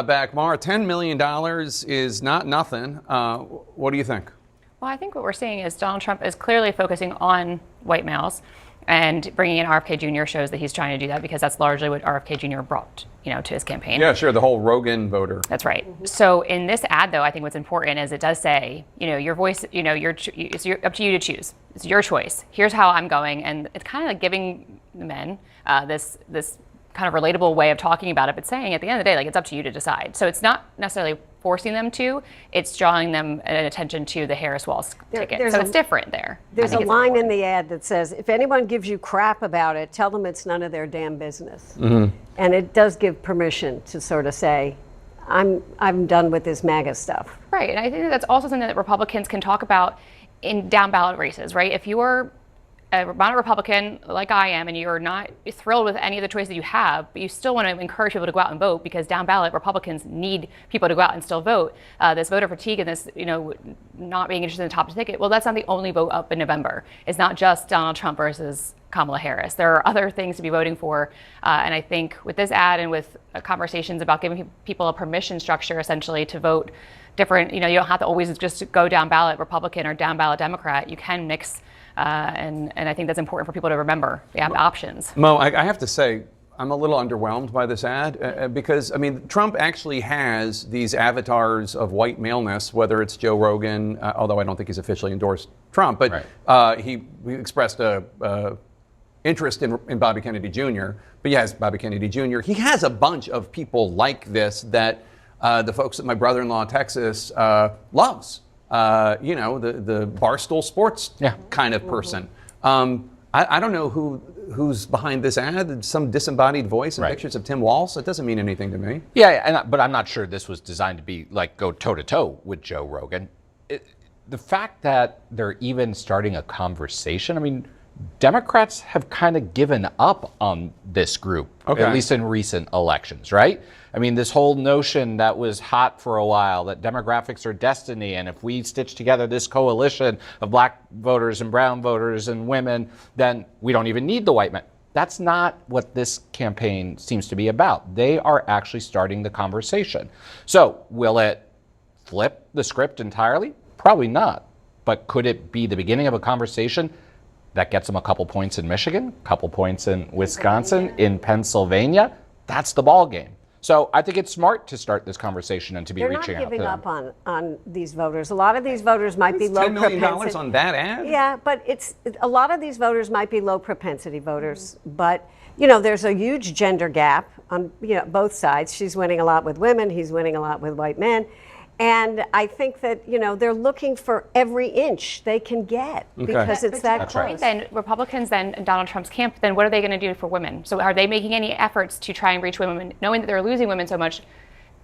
Back, Mara, $10 million is not nothing. What do you think? Well, I think what we're seeing is Donald Trump is clearly focusing on white males, and bringing in RFK Jr. shows that he's trying to do that because that's largely what RFK Jr. brought, to his campaign. Yeah, sure, the whole Rogan voter. That's right. So in this ad, though, I think what's important is it does say, your voice, it's up to you to choose. It's your choice. Here's how I'm going, and it's kind of like giving the men this kind of relatable way of talking about it, but saying at the end of the day, it's up to you to decide. So it's not necessarily forcing them to, it's drawing them attention to the Harris Walz ticket. So it's different there. There's a line in the ad that says, if anyone gives you crap about it, tell them it's none of their damn business. Mm-hmm. And it does give permission to sort of say, I'm done with this MAGA stuff. Right, and I think that's also something that Republicans can talk about in down ballot races, right? If you're a moderate Republican like I am, and you're not thrilled with any of the choices you have, but you still want to encourage people to go out and vote because down ballot Republicans need people to go out and still vote. This voter fatigue and this, not being interested in the top ticket. Well, that's not the only vote up in November. It's not just Donald Trump versus Kamala Harris. There are other things to be voting for, and I think with this ad and with conversations about giving people a permission structure essentially to vote different, you don't have to always just go down ballot Republican or down ballot Democrat. You can mix. And I think that's important for people to remember. They have options. Mo, I have to say, I'm a little underwhelmed by this ad because, Trump actually has these avatars of white maleness, whether it's Joe Rogan, although I don't think he's officially endorsed Trump, but right. He expressed a interest in Bobby Kennedy Jr., but yes, Bobby Kennedy Jr. He has a bunch of people like this that the folks at my brother-in-law Texas loves. The Barstool Sports kind of person. I don't know who's behind this ad. Some disembodied voice and pictures of Tim Walz. It doesn't mean anything to me. Yeah, but I'm not sure this was designed to be go toe-to-toe with Joe Rogan. The fact that they're even starting a conversation, Democrats have kind of given up on this group, at least in recent elections, right? This whole notion that was hot for a while, that demographics are destiny, and if we stitch together this coalition of black voters and brown voters and women, then we don't even need the white men. That's not what this campaign seems to be about. They are actually starting the conversation. So will it flip the script entirely? Probably not. But could it be the beginning of a conversation that gets them a couple points in Michigan, a couple points in Wisconsin, in Pennsylvania? That's the ball game. So I think it's smart to start this conversation and to be reaching out to them. They're not giving up on these voters. A lot of these voters might be low propensity. $10 million on that ad? Yeah, but a lot of these voters might be low propensity voters. But, there's a huge gender gap on both sides. She's winning a lot with women. He's winning a lot with white men. And I think that, they're looking for every inch they can get because it's that close. Right. Then Republicans in Donald Trump's camp, then what are they going to do for women? So are they making any efforts to try and reach women, knowing that they're losing women so much?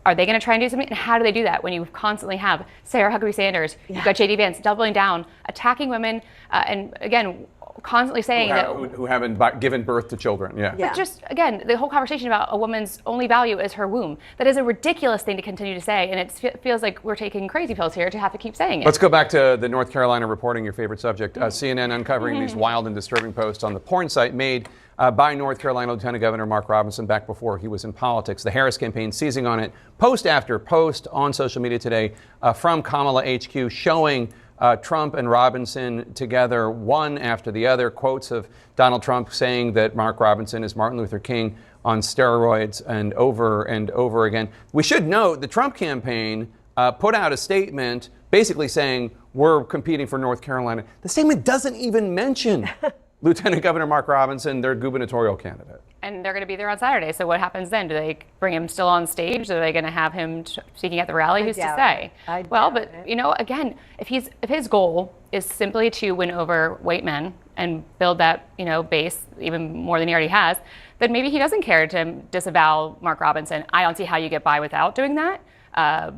Are they going to try and do something? And how do they do that when you constantly have Sarah Huckabee Sanders, you've got J.D. Vance doubling down, attacking women, and again, constantly saying who haven't given birth to children. But just, again, the whole conversation about a woman's only value is her womb. That is a ridiculous thing to continue to say, and it feels like we're taking crazy pills here to have to keep saying it. Let's go back to the North Carolina reporting, your favorite subject. CNN uncovering these wild and disturbing posts on the porn site made by North Carolina Lieutenant Governor Mark Robinson back before he was in politics. The Harris campaign seizing on it post after post on social media today from Kamala HQ showing Trump and Robinson together, one after the other. Quotes of Donald Trump saying that Mark Robinson is Martin Luther King on steroids and over again. We should note the Trump campaign put out a statement basically saying we're competing for North Carolina. The statement doesn't even mention Lieutenant Governor Mark Robinson, their gubernatorial candidate. And they're going to be there on Saturday. So what happens then? Do they bring him still on stage? Are they going to have him speaking at the rally? Who's to say? Well, but again, if his goal is simply to win over white men and build that base even more than he already has, then maybe he doesn't care to disavow Mark Robinson. I don't see how you get by without doing that.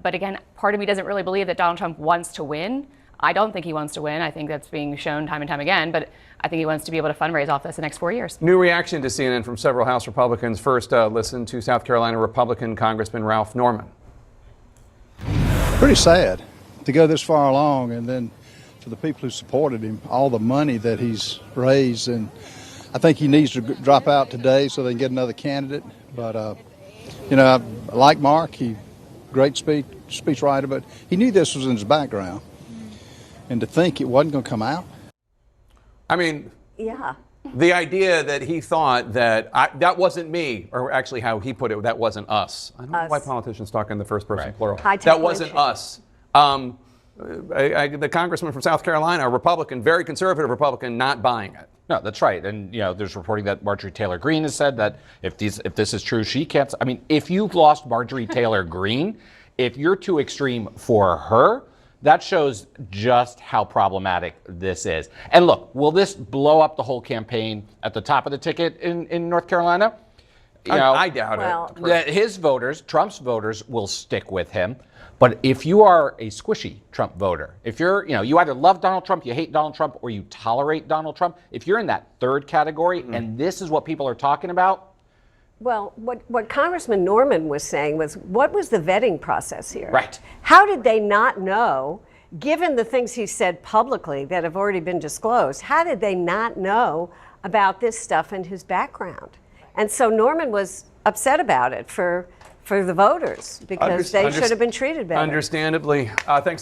But again, part of me doesn't really believe that Donald Trump wants to win. I don't think he wants to win. I think that's being shown time and time again. But I think he wants to be able to fundraise off this the next 4 years. New reaction to CNN from several House Republicans. First, listen to South Carolina Republican Congressman Ralph Norman. Pretty sad to go this far along, and then for the people who supported him, all the money that he's raised. And I think he needs to drop out today so they can get another candidate. But You know, I like Mark. He great speech writer, but he knew this was in his background, and to think it wasn't going to come out. I mean, Yeah. the idea that he thought that that wasn't me, or actually how he put it, that wasn't us. I don't know why politicians talk in the first person plural. High-tech That wasn't lynching. us. The congressman from South Carolina, a Republican, very conservative Republican, not buying it. No, that's right. And there's reporting that Marjorie Taylor Greene has said that if this is true, she can't. I mean, if you've lost Marjorie Taylor Greene, if you're too extreme for her, that shows just how problematic this is. And look, will this blow up the whole campaign at the top of the ticket in North Carolina? I doubt Well- it. His voters, Trump's voters, will stick with him. But if you are a squishy Trump voter, if you're, you either love Donald Trump, you hate Donald Trump, or you tolerate Donald Trump, if you're in that third category and this is what people are talking about. Well, what Congressman Norman was saying was, what was the vetting process here? Right. How did they not know, given the things he said publicly that have already been disclosed, how did they not know about this stuff in his background? And so Norman was upset about it for the voters because they should have been treated better. Understandably. Thanks.